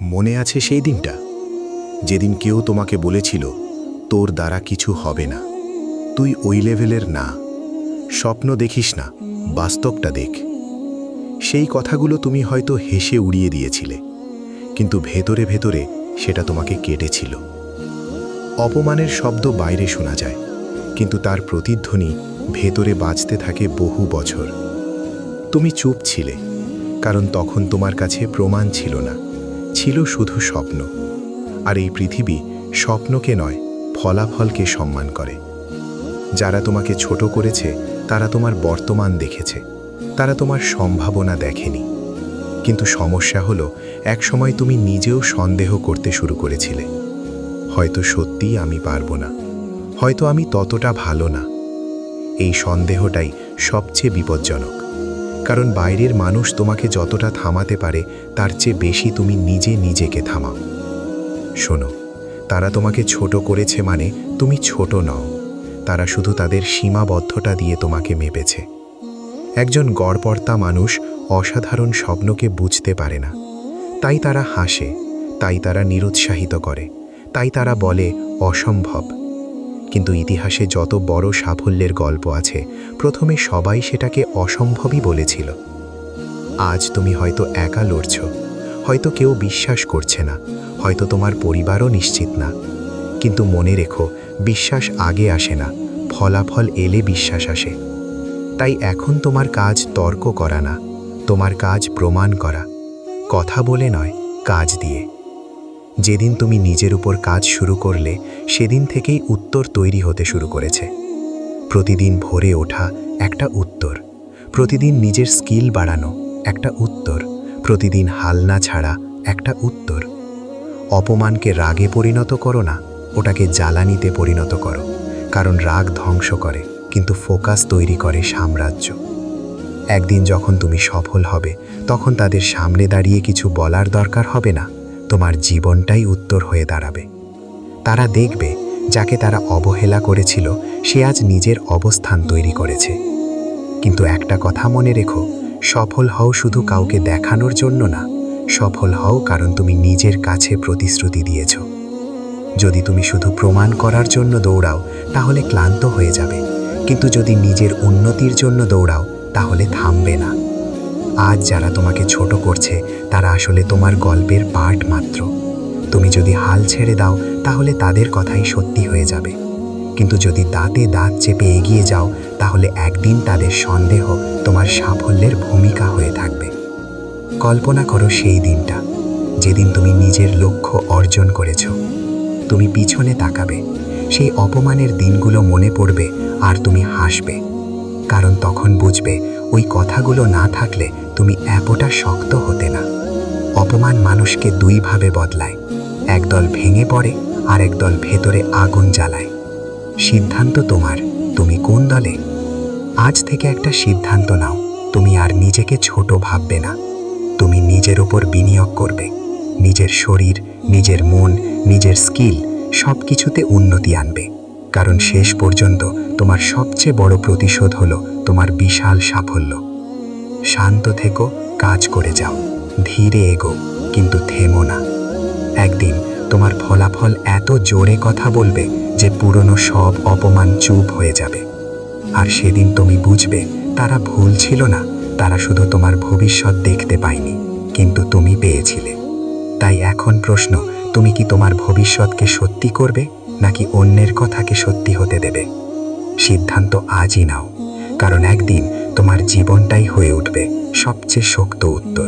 মনে আছে সেই দিনটা, যেদিন কেউ তোমাকে বলেছিল তোর দ্বারা কিছু হবে না, তুই ওই লেভেলের না, স্বপ্ন দেখিস না, বাস্তবটা দেখ। সেই কথাগুলো তুমি হয়তো হেসে উড়িয়ে দিয়েছিলে, কিন্তু ভেতরে ভেতরে সেটা তোমাকে কেটেছিল। অপমানের শব্দ বাইরে শোনা যায়, কিন্তু তার প্রতিধ্বনি ভেতরে বাজতে থাকে বহু বছর। তুমি চুপ ছিলে, কারণ তখন তোমার কাছে প্রমাণ ছিল না, ছিল শুধু স্বপ্ন। আর এই পৃথিবী স্বপ্নকে নয়, ফলাফলকে সম্মান করে। যারা তোমাকে ছোট করেছে তারা তোমার বর্তমান দেখেছে, তারা তোমার সম্ভাবনা দেখেনি। কিন্তু সমস্যা হলো, একসময় তুমি নিজেও সন্দেহ করতে শুরু করেছিলে। হয়তো সত্যিই আমি পারবো না, হয়তো আমি ততটা ভালো না। এই সন্দেহটাই সবচেয়ে বিপজ্জনক, কারণ বাইরের মানুষ তোমাকে যতটা থামাতে পারে তার চেয়ে বেশি তুমি নিজে নিজেকে থামাও। শোনো, তারা তোমাকে ছোট করেছে মানে তুমি ছোট নও, তারা শুধু তাদের সীমাবদ্ধতা দিয়ে তোমাকে মেপেছে। একজন গড়পড়তা মানুষ অসাধারণ স্বপ্নকে বুঝতে পারে না, তাই তারা হাসে, তাই তারা নিরুৎসাহিত করে, তাই তারা বলে অসম্ভব। কিন্তু ইতিহাসে যত বড় সাফল্যের গল্প আছে, প্রথমে সবাই সেটাকে অসম্ভবই বলেছিল। আজ তুমি হয়তো একা লড়ছ, হয়তো কেউ বিশ্বাস করছে না, হয়তো তোমার পরিবারও নিশ্চিত না। কিন্তু মনে রেখো, বিশ্বাস আগে আসে না, ফলাফল এলে বিশ্বাস আসে। তাই এখন তোমার কাজ তর্ক করা না, তোমার কাজ প্রমাণ করা, কথা বলে নয়, কাজ দিয়ে। যেদিন তুমি নিজের উপর কাজ শুরু করলে, সেদিন থেকেই উত্তর তৈরি হতে শুরু করেছে। প্রতিদিন ভোরে ওঠা একটা উত্তর, প্রতিদিন নিজের স্কিল বাড়ানো একটা উত্তর, প্রতিদিন হাল না ছাড়া একটা উত্তর। অপমানকে রাগে পরিণত করো না, ওটাকে জ্বালানিতে পরিণত করো, কারণ রাগ ধ্বংস করে, কিন্তু ফোকাস তৈরি করে সাম্রাজ্য। একদিন যখন তুমি সফল হবে, তখন তাদের সামনে দাঁড়িয়ে কিছু বলার দরকার হবে না, তোমার জীবনটাই উত্তর হয়ে দাঁড়াবে। তারা দেখবে, যাকে তারা অবহেলা করেছিল সে আজ নিজের অবস্থান তৈরি করেছে। কিন্তু একটা কথা মনে রেখো, সফল হও শুধু কাউকে দেখানোর জন্য না, সফল হও কারণ তুমি নিজের কাছে প্রতিশ্রুতি দিয়েছ। যদি তুমি শুধু প্রমাণ করার জন্য দৌড়াও, তাহলে ক্লান্ত হয়ে যাবে, কিন্তু যদি নিজের উন্নতির জন্য দৌড়াও, তাহলে থামবে না। আজ যারা তোমাকে ছোট করছে, তারা আসলে তোমার গল্পের পার্ট মাত্র। তুমি যদি হাল ছেড়ে দাও, তাহলে তাদের কথাই সত্যি হয়ে যাবে। কিন্তু যদি দাঁতে দাঁত চেপে এগিয়ে যাও, তাহলে একদিন তাদের সন্দেহ তোমার সাফল্যের ভূমিকা হয়ে থাকবে। কল্পনা করো সেই দিনটা, যেদিন তুমি নিজের লক্ষ্য অর্জন করেছ। তুমি পিছনে তাকাবে, সেই অপমানের দিনগুলো মনে পড়বে, আর তুমি হাসবে, কারণ তখন বুঝবে ওই কথাগুলো না থাকলে তুমি এতটা শক্ত হতে না। অপমান মানুষকে দুইভাবে বদলায়, একদল ভেঙে পড়ে আর একদল ভেতরে আগুন জ্বালায়। সিদ্ধান্ত তোমার, তুমি কোন দলে। আজ থেকে একটা সিদ্ধান্ত নাও, তুমি আর নিজেকে ছোট ভাববে না। তুমি নিজের উপর বিনিয়োগ করবে, নিজের শরীর, নিজের মন, নিজের স্কিল, সব কিছুতে উন্নতি আনবে। কারণ শেষ পর্যন্ত তোমার সবচেয়ে বড় প্রতিশোধ হলো তোমার বিশাল সাফল্য। শান্ত থেকো, কাজ করে যাও, ধীরে এগো, কিন্তু থেমো না। একদিন তোমার ফলাফল এত জোরে কথা বলবে যে পুরনো সব অপমান চুপ হয়ে যাবে। আর সেদিন তুমি বুঝবে, তারা ভুল ছিল না, তারা শুধু তোমার ভবিষ্যৎ দেখতে পায়নি, কিন্তু তুমি পেয়েছিলে। তাই এখন প্রশ্ন, তুমি কি তোমার ভবিষ্যৎকে সত্যি করবে, নাকি অন্যের কথাকে সত্যি হতে দেবে? সিদ্ধান্ত আজই নাও, কারণ একদিন তোমার জীবনটাই হয়ে উঠবে সবচেয়ে শক্ত উত্তর।